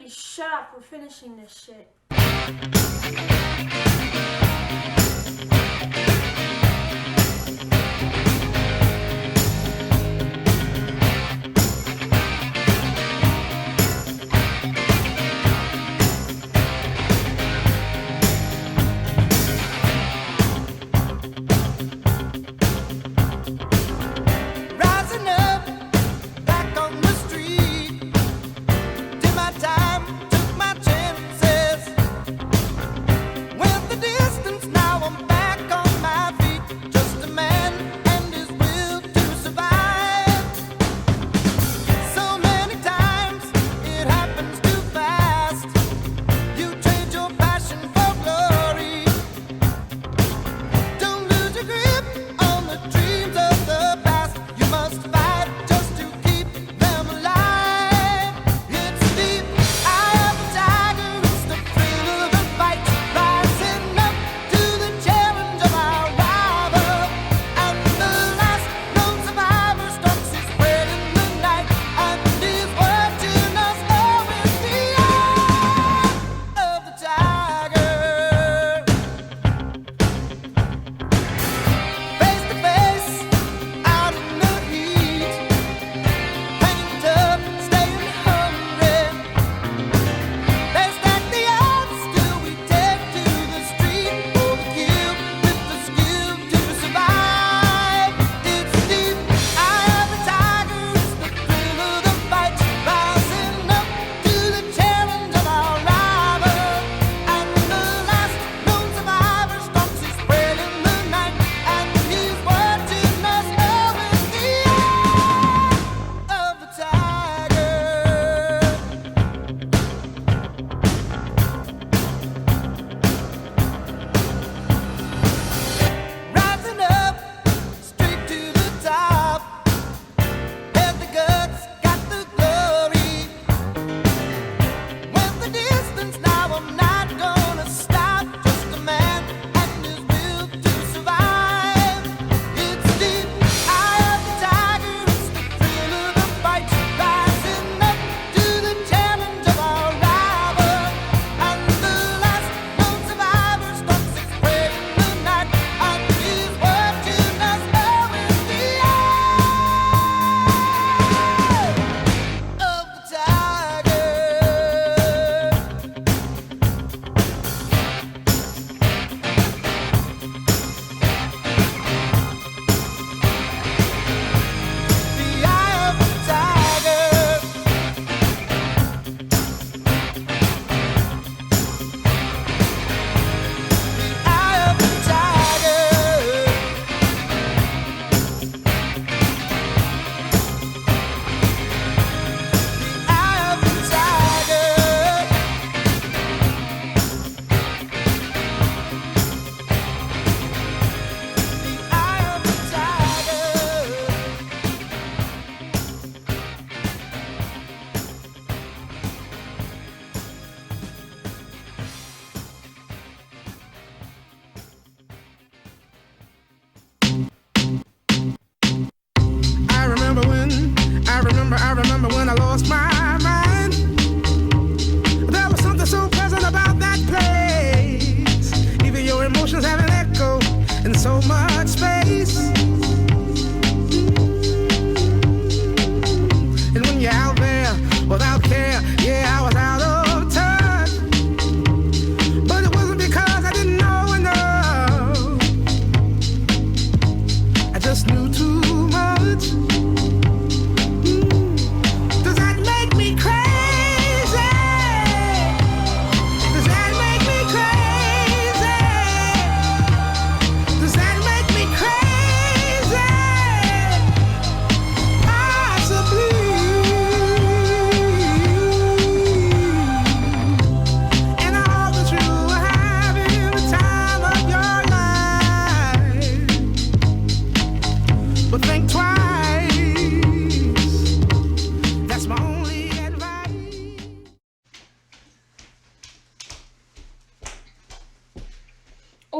Shut up, we're finishing this shit. Took my time, took my chances. When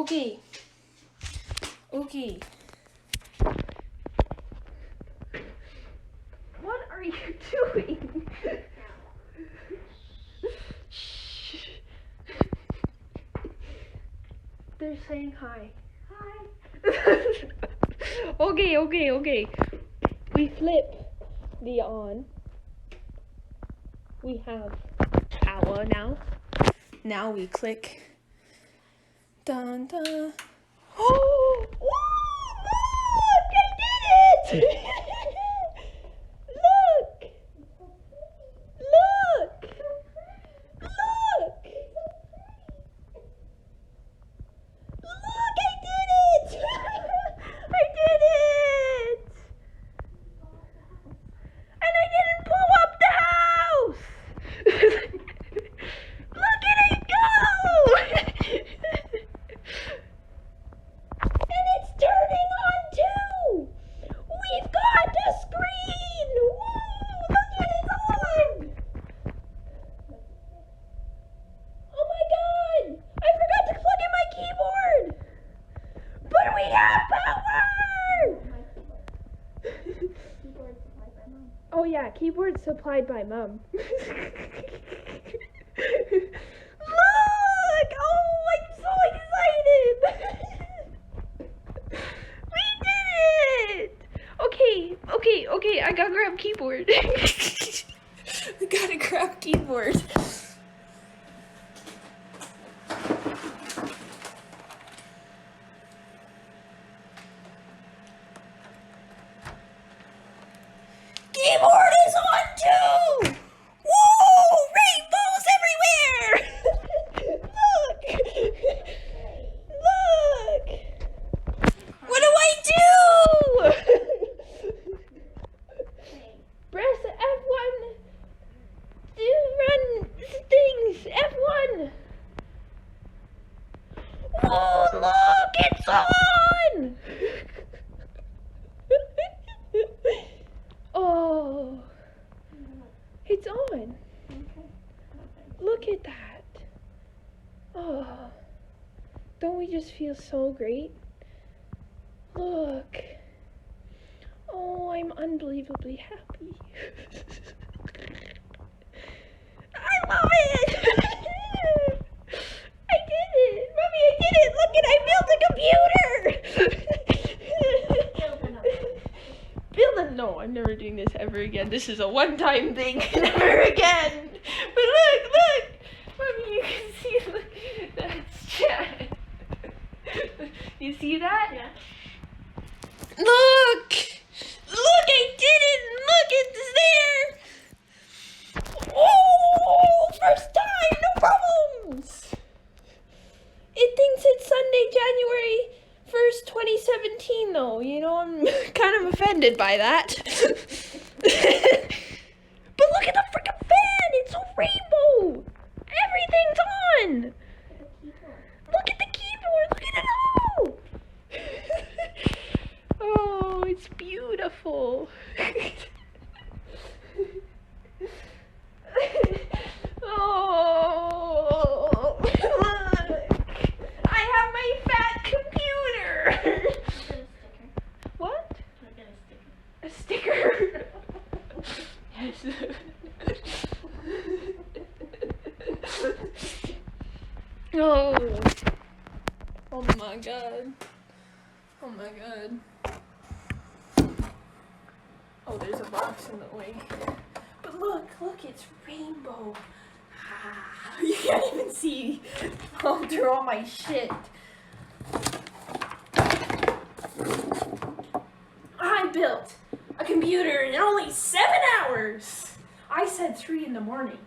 Okay. Okay. What are you doing? Shh. They're saying hi. Hi. Okay. We flip the on. We have hour now. Now we click. Dun dun. Oh! Look! I did it! Look! Look! Look! Look! I did it! I did it! And I didn't blow up the house! Look at it go! And it's turning on too! We've got a screen! Woo! Look at it on! Oh my god! I forgot to plug in my keyboard! But we have power! Oh yeah, keyboard supplied by Mom. Look! Oh, I'm so excited! We did it! Okay, I gotta grab keyboard. I gotta grab keyboard. Keyboard is on too! Whoa! Rainbows everywhere! Look! Look! What do I do? Press F1 to run things. F1. Oh, look! It's on! Oh, it's on. Look at that. Oh, don't we just feel so great? Look. Oh, I'm unbelievably happy. I love it. I did it. Mommy, I did it. Look at, I built a computer. No, I'm never doing this ever again. This is a one-time thing. Never again. But look. Mommy, you can see, look, that's chat. You see that? Yeah. Look, I did it. Look, it's there. Oh, first time, no problems. It thinks it's Sunday, January 1st, 2017, though. You know, I'm kind of offended by that. But look at the freaking fan. It's a rainbow. Everything's on. Look at the keyboard. Look at it all. Oh, it's beautiful. Oh, look. I have my fat computer. What? A sticker? Yes. Oh. Oh my god. Oh my god. Oh, there's a box in the way. But look, it's rainbow. Ah, you can't even see through all my shit. I built a computer in only 7 hours. I said 3 in the morning.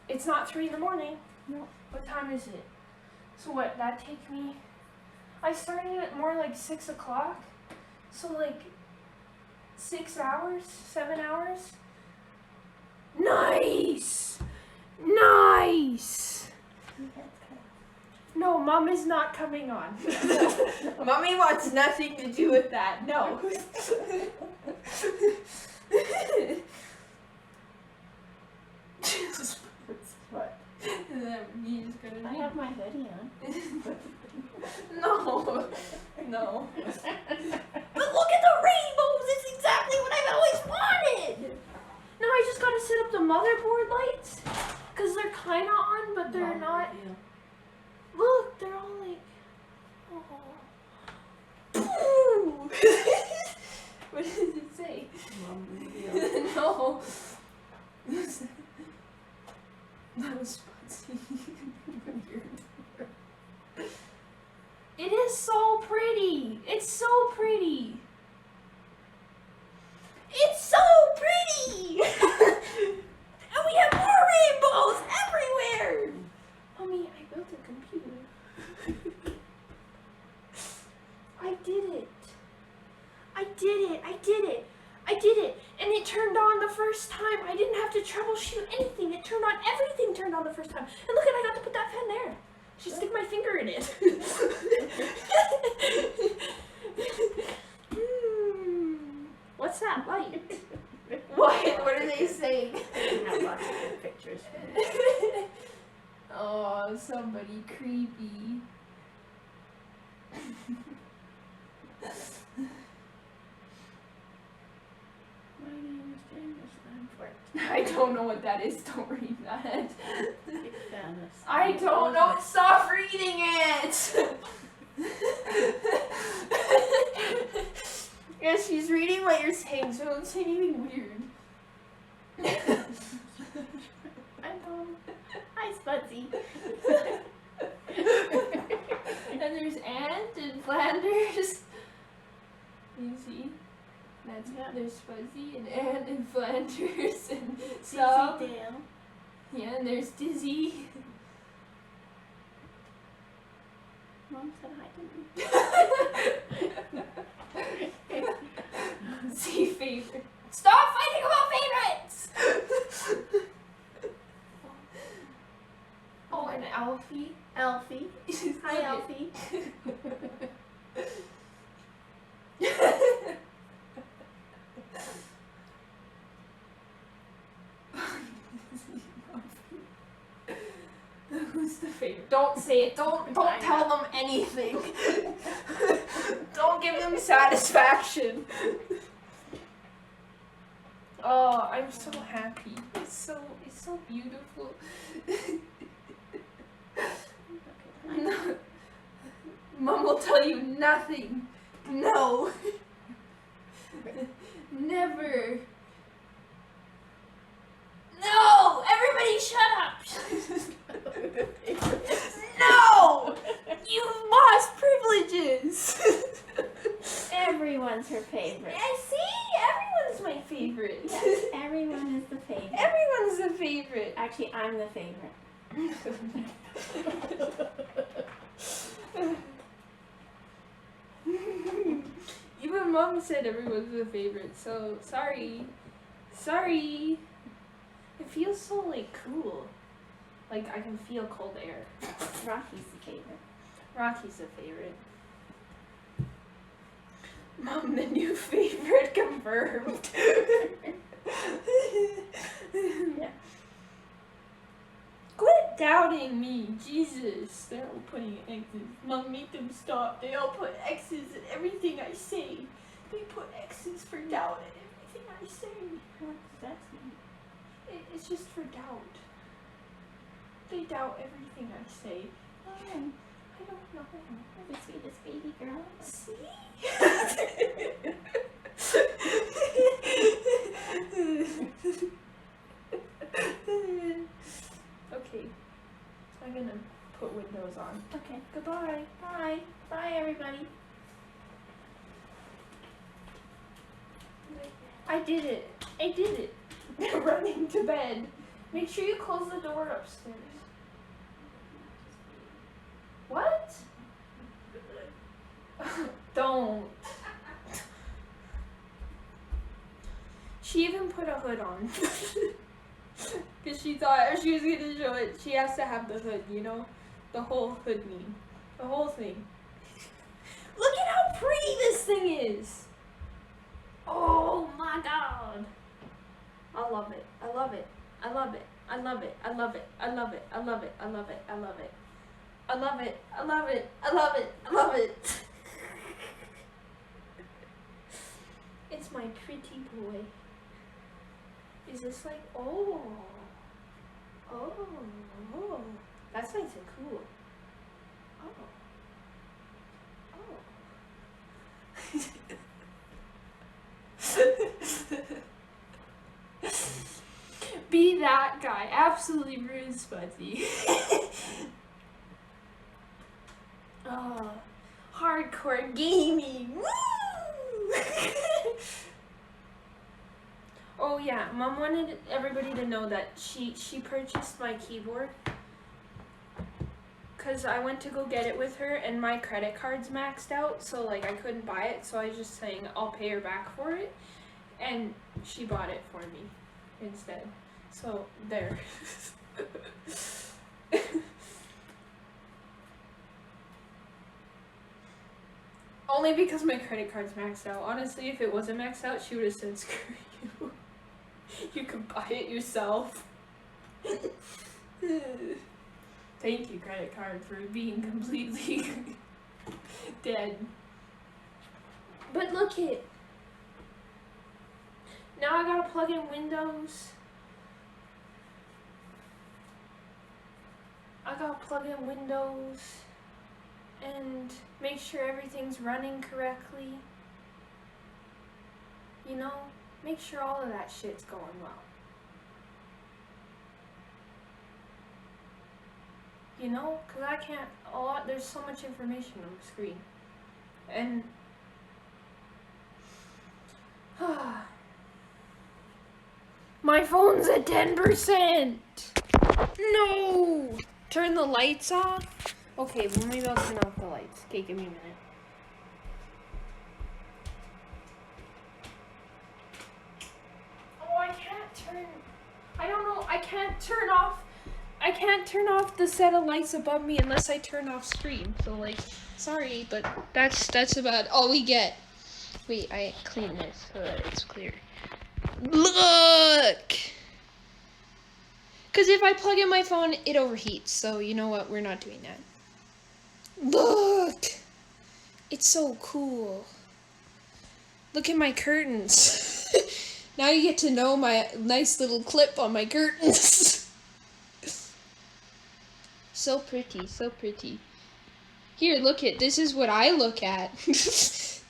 It's not 3 in the morning. No. What time is it? So what, that take me, I started at more like 6 o'clock. So like 6 hours, 7 hours. Nice! No, Mom is not coming on. Mommy wants nothing to do with that. No. What? And then he's gonna I I mean, have my hoodie on. no. No. But look at the rainbows! It's exactly what I've always wanted! Now I just gotta set up the motherboard lights. Because they're kinda on, but they're not. Look, they're all like. Oh. What does it say? No. That was fuzzy. It is so pretty. It's so pretty. It's so pretty. And we have more rainbows everywhere. Mommy, I built a computer. I did it. I did it. I did it. I did it. And it turned on the first time. I didn't have to troubleshoot anything. It turned on. Everything turned on the first time. And look, I got to put that pen there. Just stick my finger in it. What's that light? What are they saying? I have lots of good pictures. Oh, somebody creepy. My name is James Lamfort. I don't know what that is. Don't read that. Famous. I don't know. Stop reading it. Yeah, she's reading what you're saying, so don't say anything weird. I'm home. Hi, Spudsy. And there's Ant and Flanders. You see? That's there's Fuzzy and Ant and Flanders and Sub. Dizzy Dale. Yeah, and there's Dizzy. Mom said hi to me. See favorite. Stop fighting about favorites! Oh, and Alfie. Alfie. Hi, Alfie. Who's the favorite? Don't say it. Don't tell them anything. Don't give them satisfaction. Oh, I'm so happy. It's so beautiful. No. Mom will tell you nothing. No. Never. No! Everybody shut up! No! You've lost privileges! Everyone's her favorite. I see! Everyone's my favorite. Yes, everyone is the favorite. Everyone's the favorite. Actually, I'm the favorite. Even Mom said everyone's the favorite, so sorry. Sorry. It feels so like cool. Like I can feel cold air. Rocky's the favorite. Rocky's the favorite. Mom, the new favorite confirmed. Yeah. Quit doubting me, Jesus. They're all putting X's. Mom, make them stop. They all put X's in everything I say. They put X's for doubt in everything I say. What does that mean? It's just for doubt. They doubt everything I say. Oh, I don't know. you're the sweetest baby girl. See? Okay. I'm gonna put windows on. Okay. Goodbye. Bye. Bye, everybody. I did it. I did it. Running to bed. Make sure you close the door upstairs. What? Don't. She even put a hood on. Because she thought she was going to show it. She has to have the hood, you know? The whole hood meme. The whole thing. Look at how pretty this thing is. Oh my god. I love it. I love it. I love it. I love it. I love it. I love it. I love it. I love it. I love it. I love it. I love it. I love it. I love it. It's my pretty boy. Is this like, oh. Oh. Oh. That's nice and cool. Oh. Oh. Be that guy. Absolutely rude, Fuzzy. Oh, hardcore gaming. Woo! Oh yeah, Mom wanted everybody to know that she purchased my keyboard because I went to go get it with her and my credit card's maxed out, so like I couldn't buy it, so I was just saying I'll pay her back for it, and she bought it for me instead. So there. Only because my credit card's maxed out. Honestly, if it wasn't maxed out, she would have said, screw you. You can buy it yourself. Thank you, credit card, for being completely dead. But look it. Now I gotta plug in Windows. I gotta plug in Windows and make sure everything's running correctly. You know, make sure all of that shit's going well. You know, because I can't, there's so much information on the screen. And, my phone's at 10%! No! Turn the lights off? Okay, well maybe I'll turn off the lights. Okay, give me a minute. Oh, I don't know, I can't turn off the set of lights above me unless I turn off stream. So like, sorry, but that's about all we get. Wait, I clean this so that it's clear. Look! Because if I plug in my phone, it overheats. So you know what? We're not doing that. Look! It's so cool. Look at my curtains. Now you get to know my nice little clip on my curtains. So pretty, so pretty. Here, look it. This is what I look at.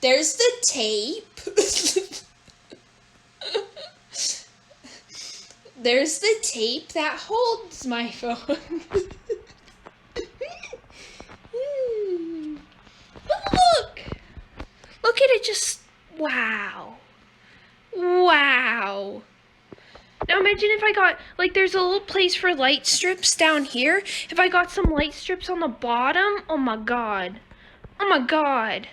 There's the tape. There's the tape that holds my phone. But look! Look at it just... Wow. Wow. Now imagine if I got... Like, there's a little place for light strips down here. If I got some light strips on the bottom... Oh my god. Oh my god.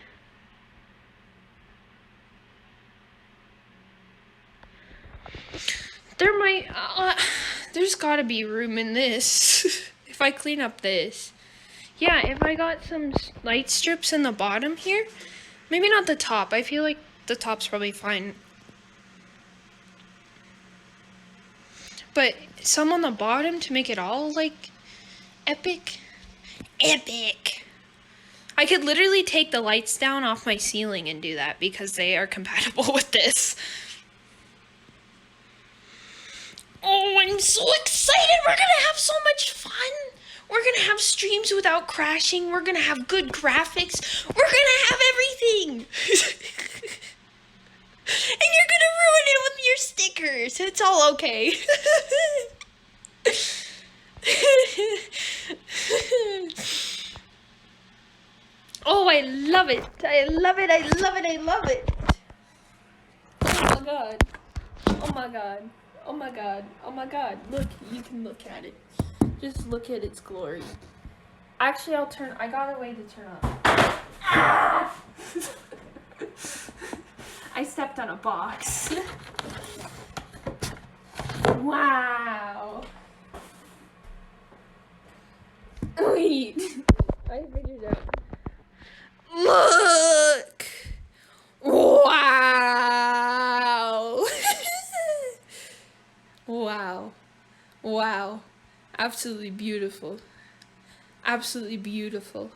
There might... there's gotta be room in this. If I clean up this. Yeah, if I got some light strips in the bottom here. Maybe not the top. I feel like the top's probably fine. But some on the bottom to make it all, like, epic. Epic. I could literally take the lights down off my ceiling and do that because they are compatible with this. Oh, I'm so excited. We're gonna have so much fun. We're gonna have streams without crashing. We're gonna have good graphics. We're gonna have everything. And you're gonna ruin it with your stickers. It's all okay. Oh, I love it. I love it. I love it. I love it. Oh my god. Oh my god. Oh my god. Oh my god. Look, you can look at it. Just look at its glory. Actually, I got a way to turn on. Ah! I stepped on a box. Wow. Wait. I figured it out. Look. Wow. Wow. Wow. Absolutely beautiful. Absolutely beautiful.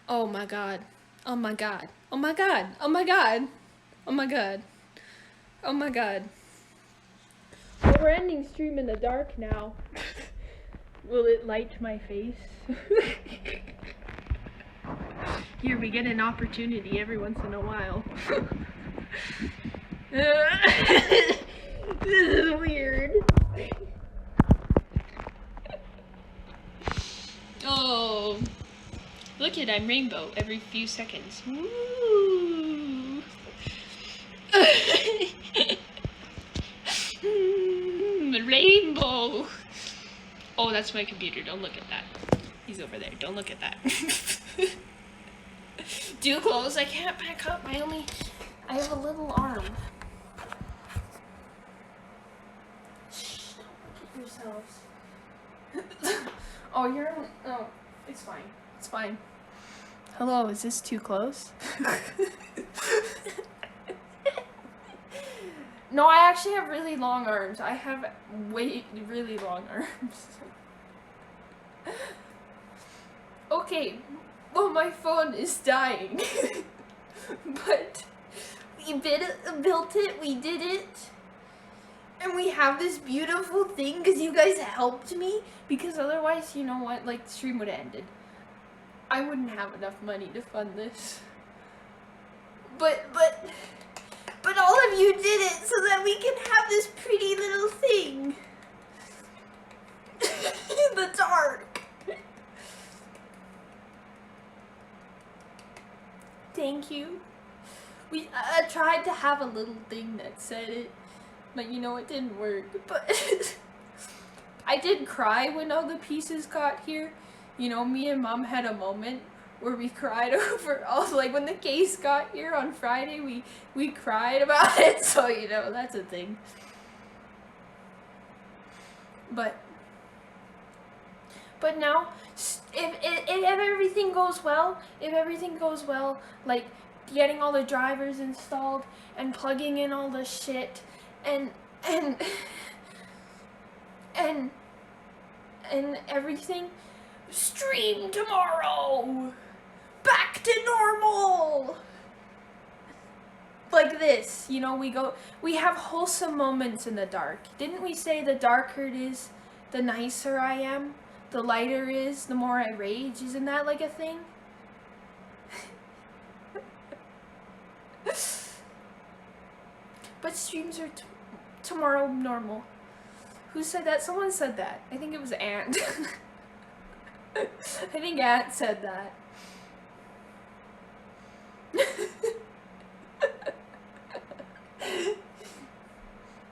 Oh my god. Oh my god. Oh my god. Oh my god. Oh my god. Oh my god. Well, we're ending stream in the dark now. Will it light my face? Here, we get an opportunity every once in a while. This is weird. Oh, look it, I'm rainbow every few seconds. Woo. Rainbow. Oh, that's my computer. Don't look at that. He's over there. Don't look at that. Too close. I can't back up. I have a little arm. Shh, don't look at yourselves. Oh, oh, it's fine. It's fine. Hello, is this too close? No, I actually have really long arms. I have really long arms. Okay, well, my phone is dying. But we built it, we did it. And we have this beautiful thing because you guys helped me. Because otherwise, you know what, like, the stream would have ended. I wouldn't have enough money to fund this. But all of you did it so that we can have this pretty little thing. In the dark. Thank you. I tried to have a little thing that said it, but you know, it didn't work. But I did cry when all the pieces got here. You know, me and Mom had a moment where we cried over all, like, when the case got here on Friday, we cried about it. So, you know, that's a thing. But now, if everything goes well, like getting all the drivers installed and plugging in all the shit and everything, stream tomorrow, back to normal. Like this, you know, we have wholesome moments in the dark. Didn't we say the darker it is, the nicer I am? The lighter it is, the more I rage. Isn't that like a thing? But streams are tomorrow normal. Who said that? Someone said that. I think it was Ant. I think Ant said that.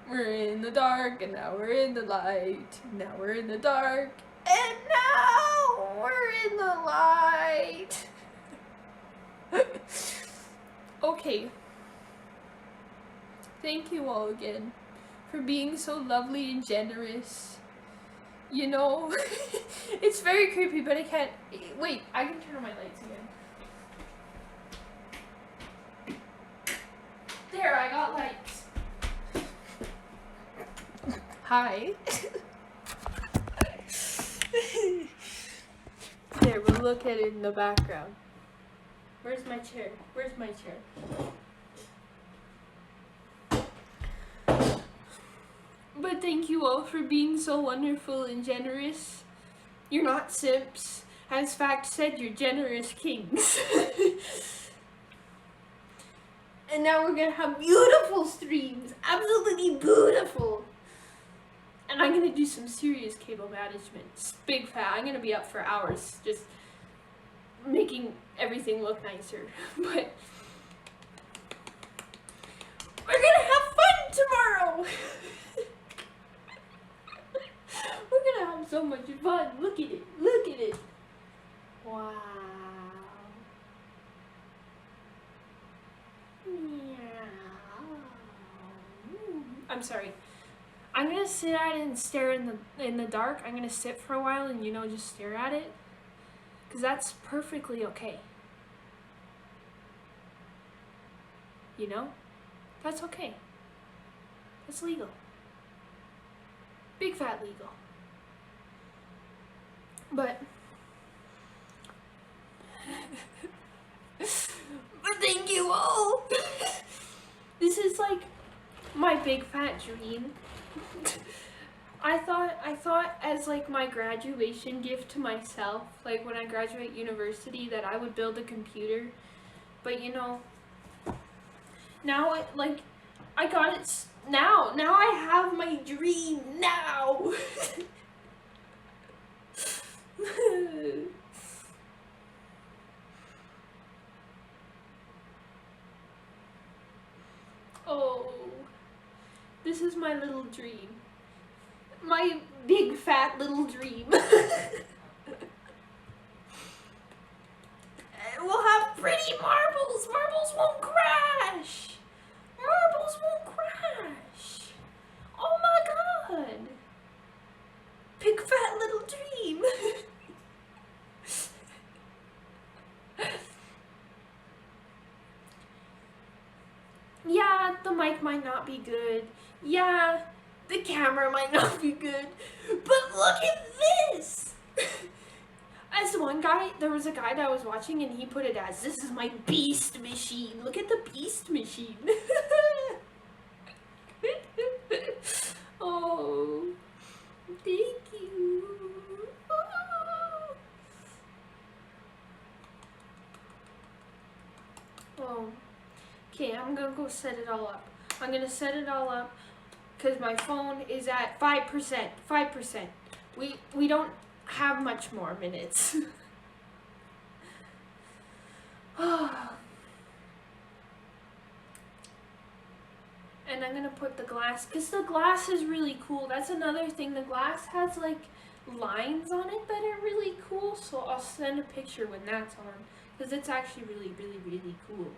We're in the dark, and now we're in the light. Now we're in the dark, and now we're in the light. Okay. Thank you all again for being so lovely and generous. You know, it's very creepy, but I can't. Wait, I can turn on my lights again. There, I got lights. Hi. There, we'll look at it in the background. Where's my chair? Where's my chair? But thank you all for being so wonderful and generous. You're not simps. As Fact said, you're generous kings. And now we're gonna have beautiful streams. Absolutely beautiful. And I'm gonna do some serious cable management. It's big fat. I'm gonna be up for hours just making everything look nicer. But we're gonna have fun tomorrow. We're gonna have so much fun. Look at it. Look at it. Wow. I'm sorry. I'm gonna sit at it and stare in the dark. I'm gonna sit for a while and, you know, just stare at it, because that's perfectly okay. You know, that's okay. That's legal. Big fat legal. But thank you all. This is like my big fat dream. I thought as like my graduation gift to myself, like when I graduate university, that I would build a computer. But you know, now like I got it now. Now I have my dream now. Oh, this is my little dream. My big fat little dream. We'll have pretty marbles. Marbles won't crash. Marbles won't crash. Oh my god. Big fat little dream. Yeah, the mic might not be good. Yeah, the camera might not be good. But look at this! As there was a guy that I was watching and he put it as, this is my beast machine. Look at the beast machine. Oh, thank you. Oh. Okay, I'm gonna go set it all up. I'm gonna set it all up because my phone is at 5%. 5%. We don't have much more minutes. And I'm gonna put the glass, because the glass is really cool. That's another thing. The glass has like lines on it that are really cool. So I'll send a picture when that's on, because it's actually really, really, really cool.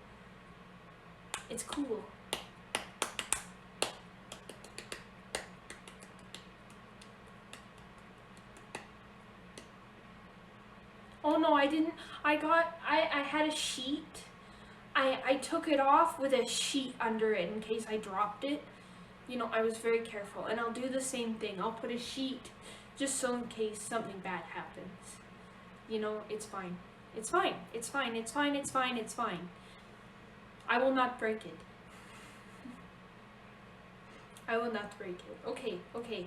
It's cool. Oh no, I didn't. I had a sheet. I took it off with a sheet under it in case I dropped it. You know, I was very careful. And I'll do the same thing. I'll put a sheet just so in case something bad happens. You know, it's fine. It's fine. It's fine. It's fine. It's fine. It's fine. I will not break it. I will not break it. Okay, okay.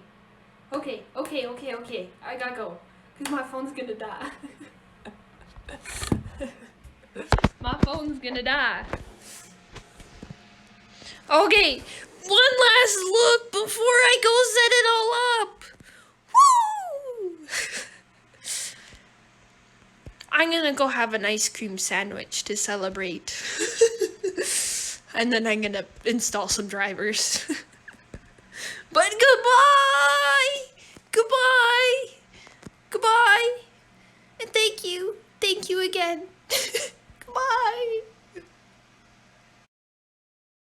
Okay, okay, okay, okay. I gotta go. Because my phone's gonna die. My phone's gonna die. Okay, one last look before I go set it all up. Woo! I'm gonna go have an ice cream sandwich to celebrate. And then I'm gonna install some drivers. But goodbye! Goodbye! Goodbye! And thank you. Thank you again.